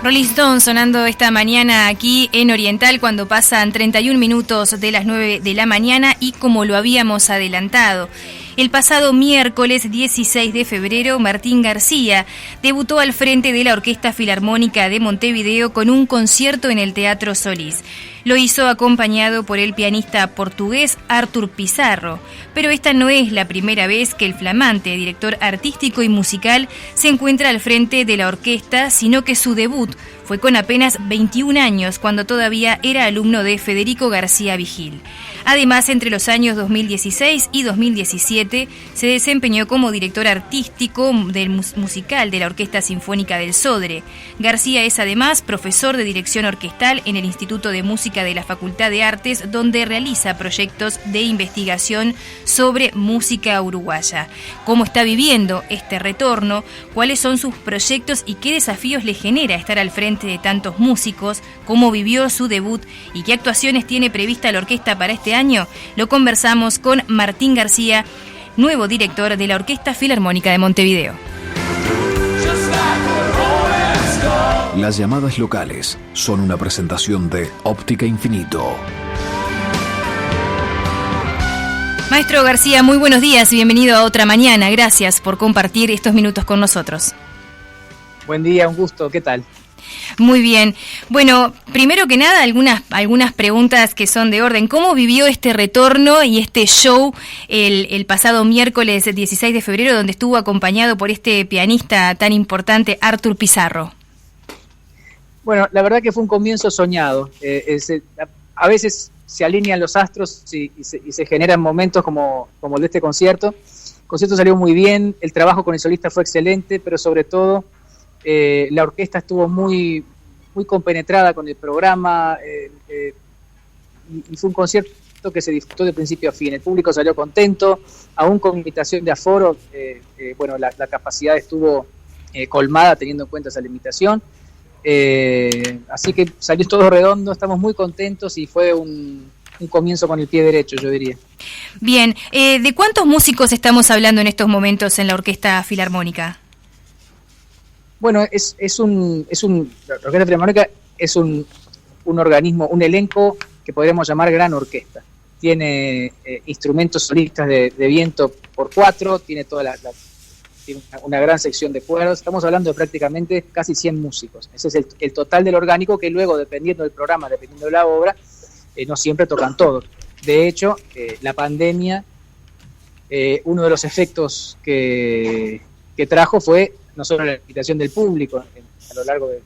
Rolling Stone sonando esta mañana aquí en Oriental cuando pasan 31 minutos de las 9 de la mañana y como lo habíamos adelantado. El pasado miércoles 16 de febrero, Martín García debutó al frente de la Orquesta Filarmónica de Montevideo con un concierto en el Teatro Solís. Lo hizo acompañado por el pianista portugués Artur Pizarro, pero esta no es la primera vez que el flamante director artístico y musical se encuentra al frente de la orquesta, sino que su debut fue con apenas 21 años, cuando todavía era alumno de Federico García Vigil. Además, entre los años 2016 y 2017 se desempeñó como director artístico del musical de la Orquesta Sinfónica del Sodre. García es además profesor de dirección orquestal en el Instituto de Música de la Facultad de Artes, donde realiza proyectos de investigación sobre música uruguaya. ¿Cómo está viviendo este retorno? ¿Cuáles son sus proyectos y qué desafíos le genera estar al frente de tantos músicos? ¿Cómo vivió su debut y qué actuaciones tiene prevista la orquesta para este año? Lo conversamos con Martín García, nuevo director de la Orquesta Filarmónica de Montevideo. Las llamadas locales son una presentación de Óptica Infinito. Maestro García, muy buenos días y bienvenido a otra mañana. Gracias por compartir estos minutos con nosotros. Buen día, un gusto. ¿Qué tal? Muy bien. Bueno, primero que nada, algunas preguntas que son de orden. ¿Cómo vivió este retorno y este show el pasado miércoles 16 de febrero, donde estuvo acompañado por este pianista tan importante, Artur Pizarro? Bueno, la verdad que fue un comienzo soñado. A veces se alinean los astros y se generan momentos como el de este concierto. El concierto salió muy bien, el trabajo con el solista fue excelente, pero sobre todo la orquesta estuvo muy compenetrada con el programa y fue un concierto que se disfrutó de principio a fin. El público salió contento, aún con limitación de aforo. La capacidad estuvo colmada teniendo en cuenta esa limitación. Así que salió todo redondo, estamos muy contentos y fue un comienzo con el pie derecho, yo diría. Bien, ¿de cuántos músicos estamos hablando en estos momentos en la Orquesta Filarmónica? Bueno, la Orquesta Filarmónica es un organismo, un elenco que podríamos llamar gran orquesta. Tiene instrumentos solistas de viento por 4, tiene tiene una gran sección de cuerdas. Estamos hablando de prácticamente casi 100 músicos. Ese es el total del orgánico, que luego, dependiendo del programa, dependiendo de la obra, no siempre tocan todos. De hecho, la pandemia, uno de los efectos que trajo fue no solo la limitación del público a lo largo de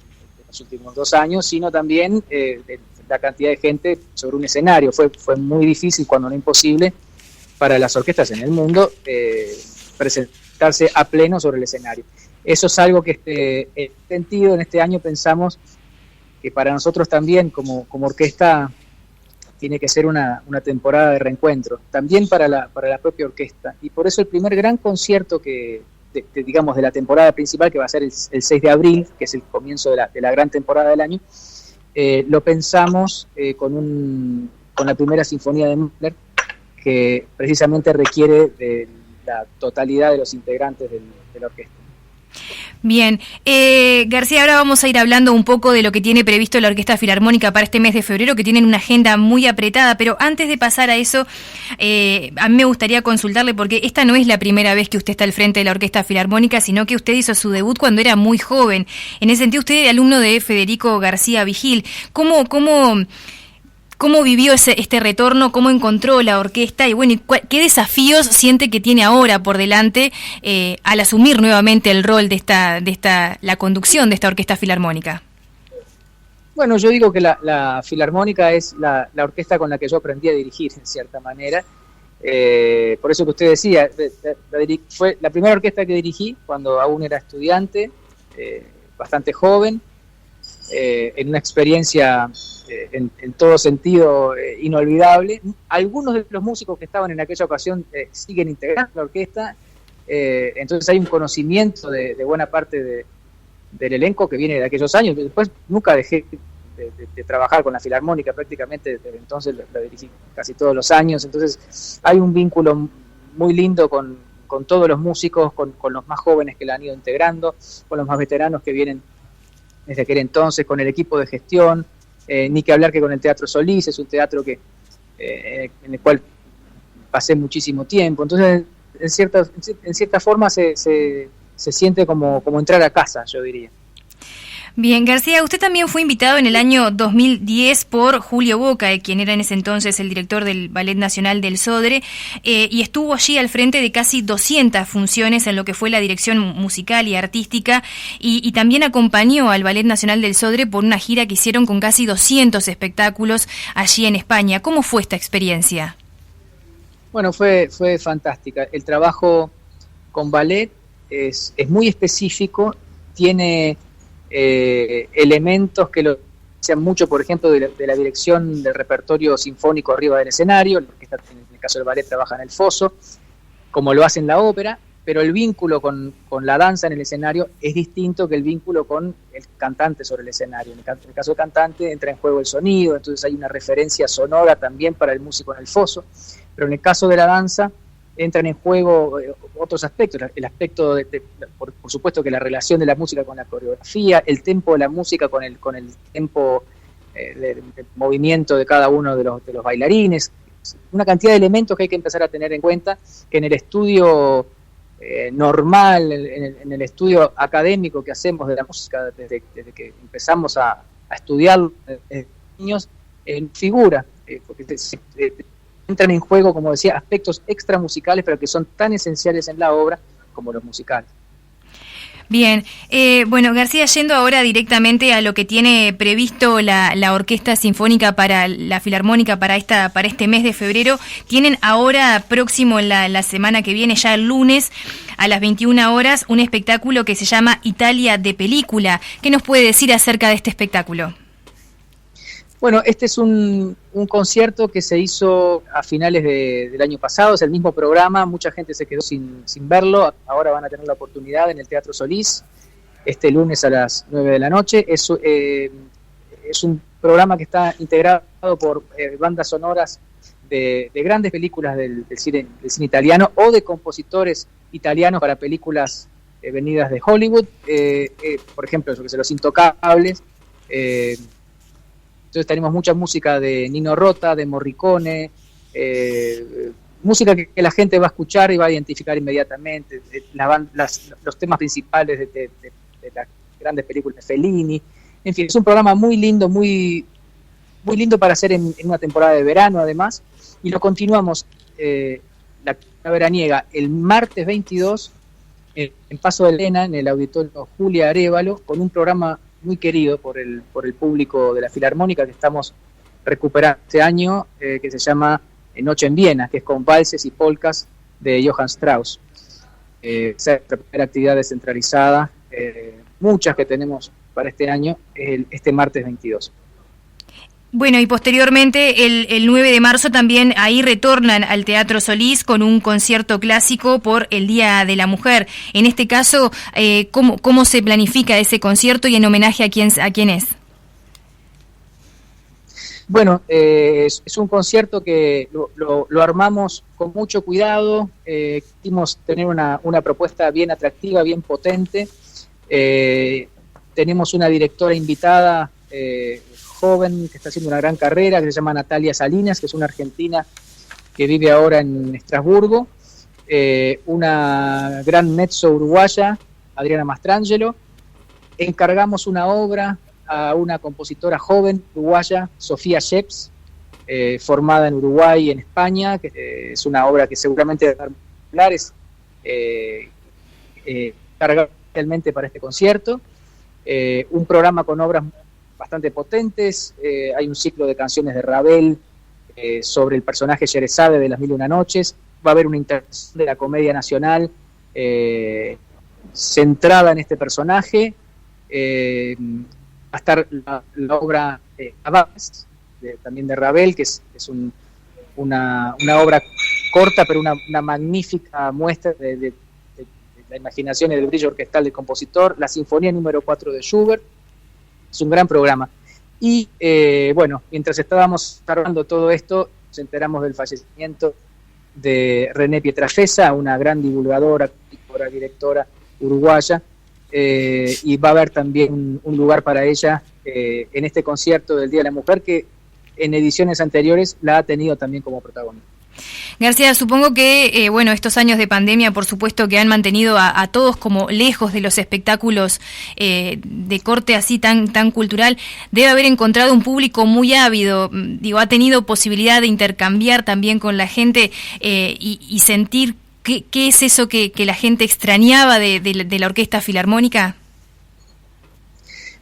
los últimos 2 años, sino también de la cantidad de gente sobre un escenario. Fue muy difícil, cuando no imposible, para las orquestas en el mundo presentarse a pleno sobre el escenario. Eso es algo que en este sentido, en este año pensamos que para nosotros también como orquesta tiene que ser una temporada de reencuentro, también para la propia orquesta. Y por eso el primer gran concierto digamos, de la temporada principal, que va a ser el 6 de abril, que es el comienzo de la gran temporada del año, lo pensamos con la primera sinfonía de Mahler, que precisamente requiere de la totalidad de los integrantes de la orquesta. Bien, García, ahora vamos a ir hablando un poco de lo que tiene previsto la Orquesta Filarmónica para este mes de febrero, que tienen una agenda muy apretada, pero antes de pasar a eso, a mí me gustaría consultarle, porque esta no es la primera vez que usted está al frente de la Orquesta Filarmónica, sino que usted hizo su debut cuando era muy joven. En ese sentido, usted es alumno de Federico García Vigil. ¿Cómo vivió este retorno? ¿Cómo encontró la orquesta? Y bueno, ¿qué desafíos siente que tiene ahora por delante al asumir nuevamente el rol de la conducción de esta Orquesta Filarmónica? Bueno, yo digo que la Filarmónica es la orquesta con la que yo aprendí a dirigir, en cierta manera. Por eso que usted decía, fue la primera orquesta que dirigí cuando aún era estudiante, bastante joven, en una experiencia en todo sentido inolvidable. Algunos de los músicos que estaban en aquella ocasión siguen integrando la orquesta, entonces hay un conocimiento de buena parte del elenco que viene de aquellos años. Después nunca dejé de trabajar con la Filarmónica, prácticamente desde entonces la dirigí casi todos los años, entonces hay un vínculo muy lindo con todos los músicos, con los más jóvenes que la han ido integrando, con los más veteranos que vienen desde aquel entonces, con el equipo de gestión, ni que hablar que con el Teatro Solís, es un teatro que en el cual pasé muchísimo tiempo. Entonces, en cierta forma se siente como entrar a casa, yo diría. Bien, García, usted también fue invitado en el año 2010 por Julio Boca, quien era en ese entonces el director del Ballet Nacional del Sodre, y estuvo allí al frente de casi 200 funciones en lo que fue la dirección musical y artística, y también acompañó al Ballet Nacional del Sodre por una gira que hicieron con casi 200 espectáculos allí en España. ¿Cómo fue esta experiencia? Bueno, fue fantástica. El trabajo con ballet es muy específico, tiene elementos que lo sean mucho, por ejemplo, de la dirección del repertorio sinfónico arriba del escenario. La orquesta, en el caso del ballet, trabaja en el foso, como lo hace en la ópera, pero el vínculo con la danza en el escenario es distinto que el vínculo con el cantante sobre el escenario. En el caso del cantante entra en juego el sonido, entonces hay una referencia sonora también para el músico en el foso, pero en el caso de la danza entran en juego otros aspectos, el aspecto por supuesto que la relación de la música con la coreografía, el tempo de la música con el tempo de movimiento de cada uno de los bailarines, una cantidad de elementos que hay que empezar a tener en cuenta, que en el estudio normal, en el estudio académico que hacemos de la música desde que empezamos a estudiar niños, figura, porque entran en juego, como decía, aspectos extramusicales, pero que son tan esenciales en la obra como los musicales. Bien, bueno, García, yendo ahora directamente a lo que tiene previsto la Orquesta Sinfónica para la Filarmónica para este mes de febrero, tienen ahora próximo la semana que viene, ya el lunes, a las 21 horas, un espectáculo que se llama Italia de Película. ¿Qué nos puede decir acerca de este espectáculo? Bueno, este es un concierto que se hizo a finales del año pasado, es el mismo programa, mucha gente se quedó sin verlo, ahora van a tener la oportunidad en el Teatro Solís, este lunes a las 9 de la noche. Es un programa que está integrado por bandas sonoras de grandes películas del cine italiano o de compositores italianos para películas venidas de Hollywood, por ejemplo, Los Intocables. Entonces tenemos mucha música de Nino Rota, de Morricone, música que la gente va a escuchar y va a identificar inmediatamente, los temas principales de las grandes películas de Fellini. En fin, es un programa muy lindo, muy lindo para hacer en una temporada de verano además, y lo continuamos la veraniega el martes 22 en Paso de Elena, en el auditorio Julia Arévalo, con un programa muy querido por el público de la Filarmónica que estamos recuperando este año, que se llama Noche en Viena, que es con valses y polcas de Johann Strauss. Esa es la primera actividad descentralizada, muchas que tenemos para este año, este martes 22. Bueno, y posteriormente, el 9 de marzo también ahí retornan al Teatro Solís con un concierto clásico por el Día de la Mujer. En este caso, ¿cómo se planifica ese concierto y en homenaje a quién es? Bueno, es un concierto que lo armamos con mucho cuidado, quisimos tener una propuesta bien atractiva, bien potente. Tenemos una directora invitada, joven, que está haciendo una gran carrera, que se llama Natalia Salinas, que es una argentina que vive ahora en Estrasburgo, una gran mezzo uruguaya, Adriana Mastrangelo. Encargamos una obra a una compositora joven uruguaya, Sofía Sheps, formada en Uruguay y en España, que es una obra que seguramente va a dar populares, cargada especialmente para este concierto. Un programa con obras bastante potentes, hay un ciclo de canciones de Ravel sobre el personaje Sherezade de Las Mil y Una Noches, va a haber una interpretación de la Comedia Nacional centrada en este personaje, va a estar la obra Abades, también de Ravel, que es una obra corta pero una magnífica muestra de la imaginación y del brillo orquestal del compositor, la Sinfonía número 4 de Schubert. Es un gran programa. Y bueno, mientras estábamos armando todo esto, nos enteramos del fallecimiento de René Pietrafesa, una gran divulgadora, directora uruguaya, y va a haber también un lugar para ella en este concierto del Día de la Mujer, que en ediciones anteriores la ha tenido también como protagonista. García, supongo que estos años de pandemia, por supuesto, que han mantenido a todos como lejos de los espectáculos de corte así tan cultural, debe haber encontrado un público muy ávido. Digo, ha tenido posibilidad de intercambiar también con la gente y sentir qué es eso que la gente extrañaba de la Orquesta Filarmónica.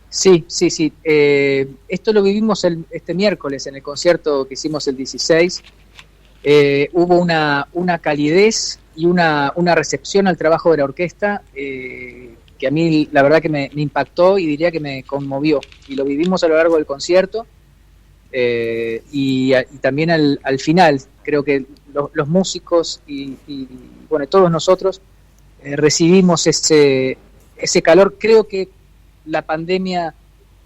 Sí. Esto lo vivimos este miércoles en el concierto que hicimos el 16. Hubo una calidez y una recepción al trabajo de la orquesta que a mí la verdad que me impactó y diría que me conmovió, y lo vivimos a lo largo del concierto y también al final. Creo que los músicos y bueno, todos nosotros recibimos ese calor. Creo que la pandemia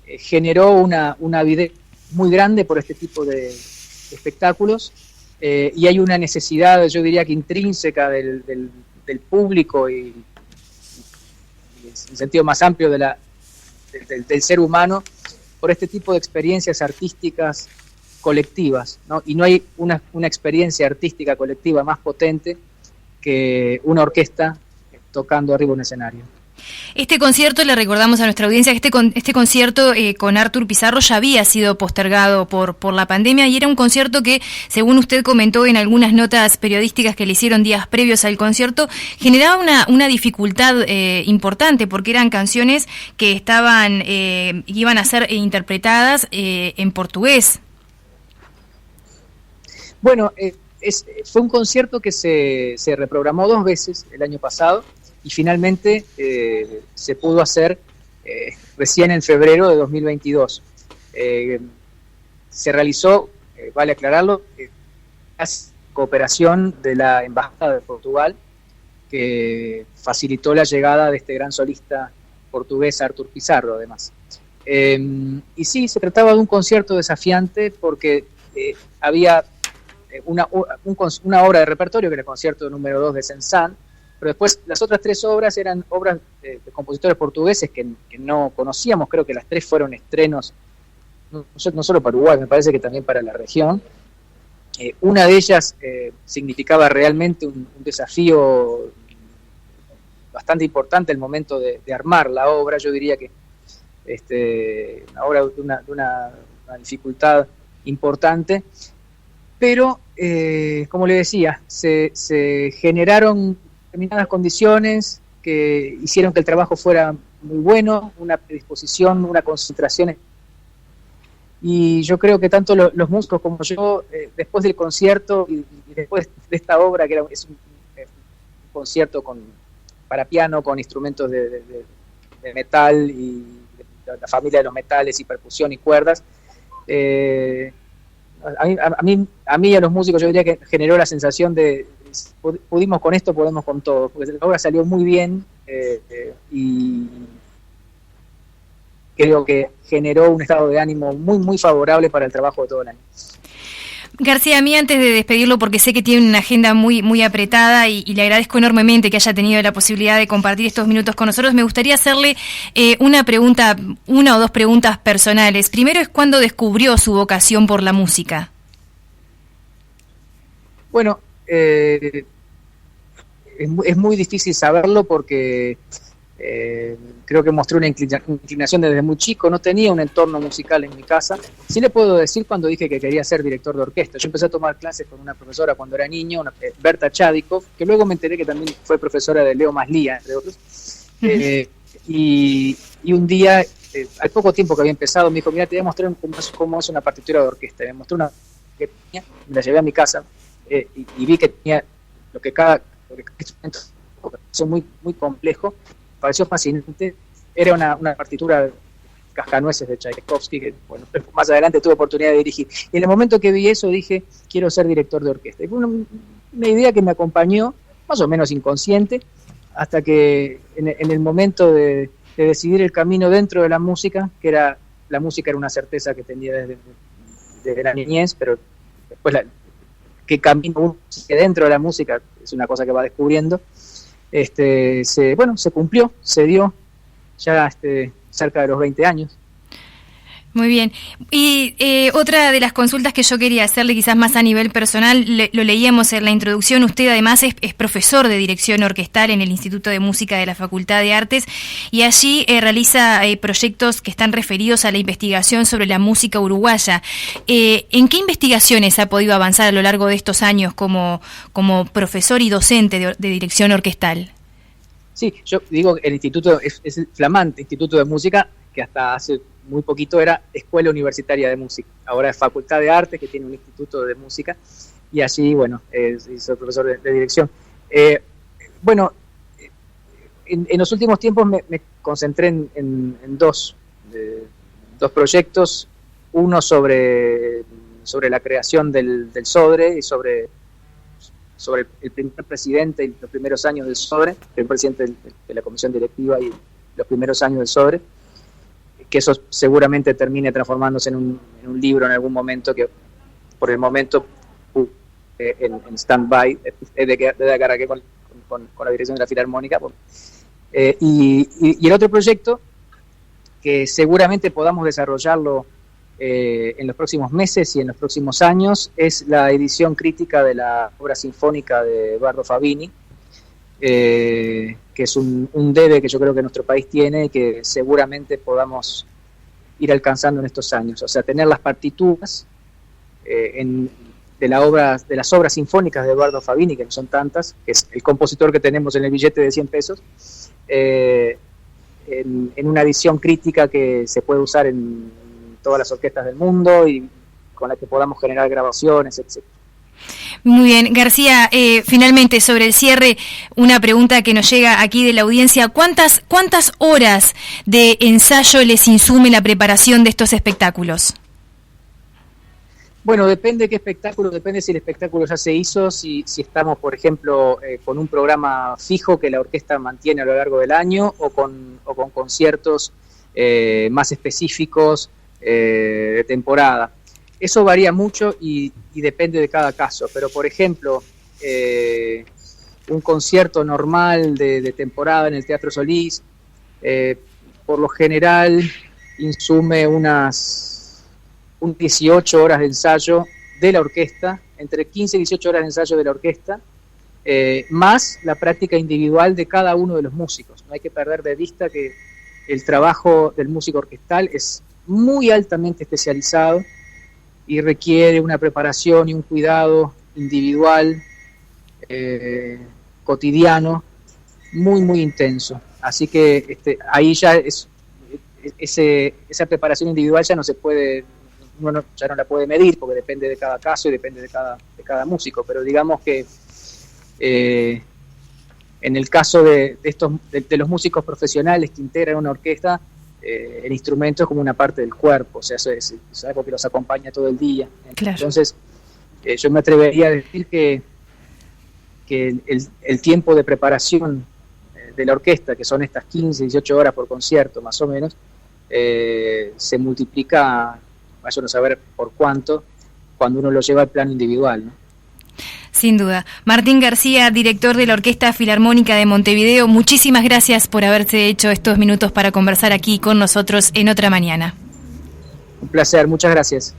generó una avidez muy grande por este tipo de espectáculos. Y hay una necesidad, yo diría que intrínseca del público y en el sentido más amplio del ser humano por este tipo de experiencias artísticas colectivas, ¿no? Y no hay una experiencia artística colectiva más potente que una orquesta tocando arriba de un escenario. Este concierto, le recordamos a nuestra audiencia que este concierto con Artur Pizarro ya había sido postergado por la pandemia, y era un concierto que, según usted comentó en algunas notas periodísticas que le hicieron días previos al concierto, generaba una dificultad importante, porque eran canciones que iban a ser interpretadas en portugués. Bueno, fue un concierto que se reprogramó 2 veces el año pasado, y finalmente se pudo hacer recién en febrero de 2022. Se realizó, vale aclararlo, la cooperación de la Embajada de Portugal, que facilitó la llegada de este gran solista portugués, Artur Pizarro, además. Y sí, se trataba de un concierto desafiante porque había una obra de repertorio, que era el concierto número 2 de Saint-Saëns, pero después las otras 3 obras eran obras de compositores portugueses que no conocíamos. Creo que las 3 fueron estrenos, no solo para Uruguay, me parece que también para la región. Una de ellas significaba realmente un desafío bastante importante el momento de armar la obra. Yo diría que una obra de una dificultad importante, pero como le decía, se generaron determinadas condiciones que hicieron que el trabajo fuera muy bueno, una predisposición, una concentración. Y yo creo que tanto los músicos como yo, después del concierto y después de esta obra, que es un concierto para piano con instrumentos de metal y de la familia de los metales y percusión y cuerdas, a mí y a los músicos yo diría que generó la sensación de pudimos con esto, podemos con todo, porque la obra salió muy bien y creo que generó un estado de ánimo muy, muy favorable para el trabajo de todo el año. García, a mí, antes de despedirlo, porque sé que tiene una agenda muy, muy apretada y le agradezco enormemente que haya tenido la posibilidad de compartir estos minutos con nosotros, me gustaría hacerle una o dos preguntas personales. Primero es, ¿cuándo descubrió su vocación por la música? Bueno, es muy difícil saberlo porque creo que mostré una inclinación desde muy chico. No tenía un entorno musical en mi casa. Sí le puedo decir cuando dije que quería ser director de orquesta. Yo empecé a tomar clases con una profesora cuando era niño, Berta Chadikov, que luego me enteré que también fue profesora de Leo Maslía, entre otros. Y un día, al poco tiempo que había empezado, me dijo: mira, te voy a mostrar cómo es una partitura de orquesta. Me mostró una que tenía, me la llevé a mi casa y vi que tenía lo que cada instrumento es muy, muy complejo. Pareció fascinante. Era una partitura de Cascanueces de Tchaikovsky, que bueno, más adelante tuve oportunidad de dirigir. Y en el momento que vi eso dije: quiero ser director de orquesta. Y fue una idea que me acompañó, más o menos inconsciente, hasta que en el momento de decidir el camino dentro de la música, la música era una certeza que tenía desde la niñez, pero después qué camino uno sigue dentro de la música es una cosa que va descubriendo. Se cumplió, se dio, ya cerca de los 20 años. Muy bien. Y otra de las consultas que yo quería hacerle, quizás más a nivel personal, lo leíamos en la introducción, usted además es profesor de dirección orquestal en el Instituto de Música de la Facultad de Artes y allí realiza proyectos que están referidos a la investigación sobre la música uruguaya. ¿En qué investigaciones ha podido avanzar a lo largo de estos años como profesor y docente de dirección orquestal? Sí, yo digo, el instituto es el flamante Instituto de Música, que hasta hace muy poquito era Escuela Universitaria de Música. Ahora es Facultad de Artes, que tiene un instituto de música, y allí, bueno, soy profesor de dirección. En los últimos tiempos me concentré en dos proyectos, uno sobre la creación del SODRE y sobre el primer presidente y los primeros años del SODRE, el primer presidente de la comisión directiva y los primeros años del SODRE, que eso seguramente termine transformándose en un libro en algún momento, que por el momento en stand-by, desde que arranqué con la dirección de la Filarmónica. Y el otro proyecto, que seguramente podamos desarrollarlo en los próximos meses y en los próximos años, es la edición crítica de la obra sinfónica de Eduardo Fabini, que es un debe que yo creo que nuestro país tiene y que seguramente podamos ir alcanzando en estos años. O sea, tener las partituras de las obras sinfónicas de Eduardo Fabini, que no son tantas, que es el compositor que tenemos en el billete de 100 pesos, en una edición crítica que se puede usar en todas las orquestas del mundo y con la que podamos generar grabaciones, etc. Muy bien, García, finalmente sobre el cierre, una pregunta que nos llega aquí de la audiencia. ¿Cuántas horas de ensayo les insume la preparación de estos espectáculos? Bueno, depende de qué espectáculo, depende si el espectáculo ya se hizo, si estamos, por ejemplo, con un programa fijo que la orquesta mantiene a lo largo del año o con conciertos más específicos de temporada. Eso varía mucho y depende de cada caso, pero por ejemplo, un concierto normal de temporada en el Teatro Solís, por lo general insume unas 18 horas de ensayo de la orquesta, entre 15 y 18 horas de ensayo de la orquesta, más la práctica individual de cada uno de los músicos. No hay que perder de vista que el trabajo del músico orquestal es muy altamente especializado y requiere una preparación y un cuidado individual, cotidiano, muy, muy intenso. Así que ahí ya esa preparación individual ya no se puede, uno ya no la puede medir, porque depende de cada caso y depende de cada músico, pero digamos que en el caso de los músicos profesionales que integran una orquesta, el instrumento es como una parte del cuerpo, o sea, eso es algo que los acompaña todo el día. Claro. Entonces, yo me atrevería a decir que el tiempo de preparación de la orquesta, que son estas 15, 18 horas por concierto, más o menos, se multiplica, vaya a saber por cuánto, cuando uno lo lleva al plano individual, ¿no? Sin duda. Martín García, director de la Orquesta Filarmónica de Montevideo, muchísimas gracias por haberse hecho estos minutos para conversar aquí con nosotros en Otra Mañana. Un placer, muchas gracias.